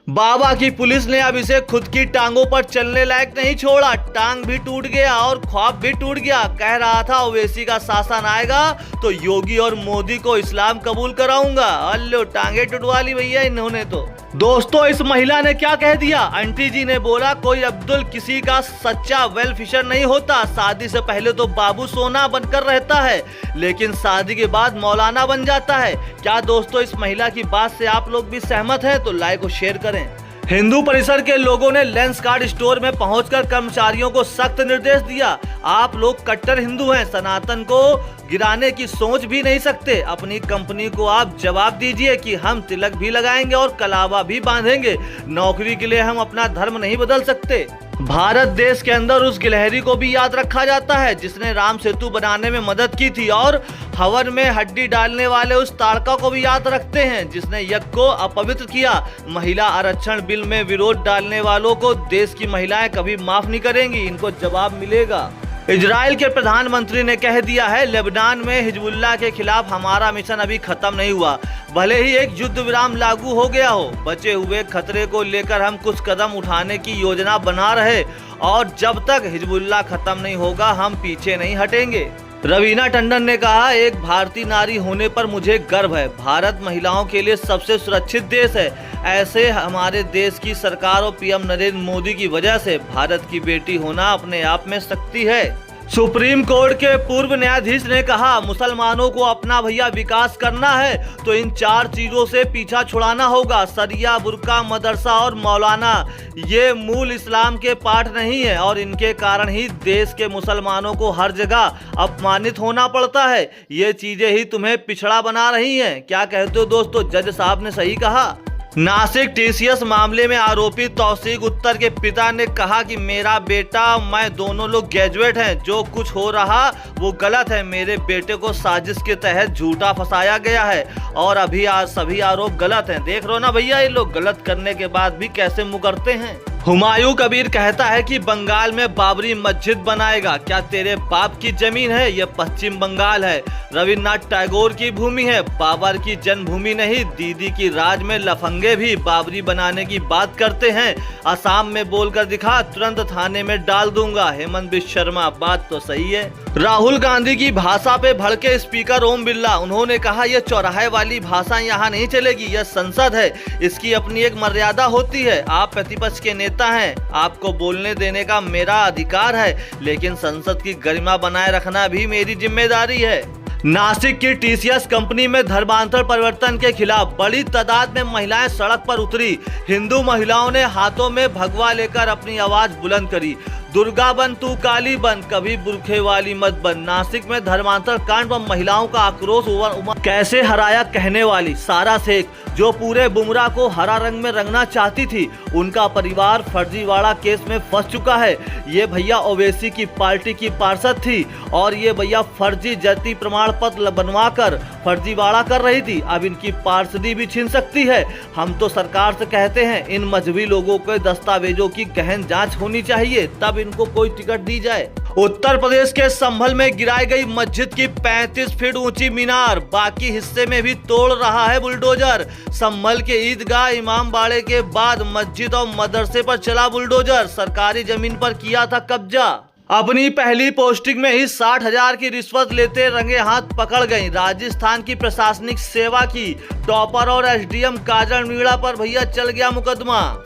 बाबा की पुलिस ने अब इसे खुद की टांगों पर चलने लायक नहीं छोड़ा। टांग भी टूट गया और ख्वाब भी टूट गया। कह रहा था ओवैसी का शासन आएगा तो योगी और मोदी को इस्लाम कबूल कराऊंगा। अल्लो टांगे टूटवा ली भैया इन्होंने तो। दोस्तों इस महिला ने क्या कह दिया। आंटी जी ने बोला कोई अब्दुल किसी का सच्चा वेल फिशर नहीं होता। शादी से पहले तो बाबू सोना बनकर रहता है लेकिन शादी के बाद मौलाना बन जाता है। क्या दोस्तों इस महिला की बात से आप लोग भी सहमत हैं? तो लाइक और शेयर करें। हिंदू परिसर के लोगों ने लेंस कार्ड स्टोर में पहुंचकर कर्मचारियों को सख्त निर्देश दिया। आप लोग कट्टर हिंदू हैं, सनातन को गिराने की सोच भी नहीं सकते। अपनी कंपनी को आप जवाब दीजिए कि हम तिलक भी लगाएंगे और कलावा भी बांधेंगे। नौकरी के लिए हम अपना धर्म नहीं बदल सकते। भारत देश के अंदर उस गिलहरी को भी याद रखा जाता है जिसने राम सेतु बनाने में मदद की थी, और हवन में हड्डी डालने वाले उस ताड़का को भी याद रखते हैं जिसने यज्ञ को अपवित्र किया। महिला आरक्षण बिल में विरोध डालने वालों को देश की महिलाएं कभी माफ नहीं करेंगी, इनको जवाब मिलेगा। इजराइल के प्रधानमंत्री ने कह दिया है लेबनान में हिजबुल्लाह के खिलाफ हमारा मिशन अभी खत्म नहीं हुआ। भले ही एक युद्ध विराम लागू हो गया हो, बचे हुए खतरे को लेकर हम कुछ कदम उठाने की योजना बना रहे और जब तक हिजबुल्लाह खत्म नहीं होगा हम पीछे नहीं हटेंगे। रवीना टंडन ने कहा एक भारतीय नारी होने पर मुझे गर्व है। भारत महिलाओं के लिए सबसे सुरक्षित देश है। ऐसे हमारे देश की सरकार और पीएम नरेंद्र मोदी की वजह से भारत की बेटी होना अपने आप में शक्ति है। सुप्रीम कोर्ट के पूर्व न्यायाधीश ने कहा मुसलमानों को अपना भैया विकास करना है तो इन 4 चीजों से पीछा छुड़ाना होगा। सरिया, बुर्का, मदरसा और मौलाना ये मूल इस्लाम के पाठ नहीं है और इनके कारण ही देश के मुसलमानों को हर जगह अपमानित होना पड़ता है। ये चीजें ही तुम्हें पिछड़ा बना रही हैं। क्या कहते हो दोस्तों, जज साहब ने सही कहा। नासिक टीसीएस मामले में आरोपी तौसीक उत्तर के पिता ने कहा कि मेरा बेटा मैं दोनों लोग ग्रेजुएट हैं, जो कुछ हो रहा वो गलत है। मेरे बेटे को साजिश के तहत झूठा फंसाया गया है और अभी आज सभी आरोप गलत हैं। देख रहे हो ना भैया, ये लोग गलत करने के बाद भी कैसे मुकरते हैं। हुमायूं कबीर कहता है कि बंगाल में बाबरी मस्जिद बनाएगा। क्या तेरे बाप की जमीन है? यह पश्चिम बंगाल है, रविन्द्रनाथ टैगोर की भूमि है, बाबर की जन्मभूमि नहीं। दीदी की राज में लफंगे भी बाबरी बनाने की बात करते हैं। असम में बोलकर दिखा, तुरंत थाने में डाल दूंगा। हेमंत बिश्व शर्मा, बात तो सही है। राहुल गांधी की भाषा पे भड़के स्पीकर ओम बिरला। उन्होंने कहा यह चौराहे वाली भाषा यहाँ नहीं चलेगी, यह संसद है, इसकी अपनी एक मर्यादा होती है। आप प्रतिपक्ष के नेता हैं, आपको बोलने देने का मेरा अधिकार है, लेकिन संसद की गरिमा बनाए रखना भी मेरी जिम्मेदारी है। नासिक की टीसीएस कंपनी में धर्मांतर परिवर्तन के खिलाफ बड़ी तादाद में महिलाएं सड़क पर उतरी। हिंदू महिलाओं ने हाथों में भगवा लेकर अपनी आवाज बुलंद करी। दुर्गा बन तू काली बन, कभी बुरखे वाली मत बन। नासिक में धर्मांतर कांड पर महिलाओं का आक्रोश कैसे हराया कहने वाली सारा शेख, जो पूरे बुमराह को हरा रंग में रंगना चाहती थी, उनका परिवार फर्जीवाड़ा केस में फंस चुका है। ये भैया ओवैसी की पार्टी की पार्षद थी और ये भैया फर्जी जाति प्रमाण पत्र बनवाकर फर्जीवाड़ा कर रही थी। अब इनकी पार्षदी भी छीन सकती है। हम तो सरकार से कहते हैं इन मजहबी लोगों के दस्तावेजों की गहन जांच होनी चाहिए, तब इनको कोई टिकट दी जाए। उत्तर प्रदेश के संभल में गिराई गई मस्जिद की 35 फीट ऊंची मीनार, बाकी हिस्से में भी तोड़ रहा है बुलडोजर। संभल के ईदगाह इमामबाड़े के बाद मस्जिद और मदरसे पर चला बुलडोजर, सरकारी जमीन पर किया था कब्जा। अपनी पहली पोस्टिंग में ही 60,000 की रिश्वत लेते रंगे हाथ पकड़ गई। राजस्थान की प्रशासनिक सेवा की टॉपर और एसडीएम काजल मीणा पर भैया चल गया मुकदमा।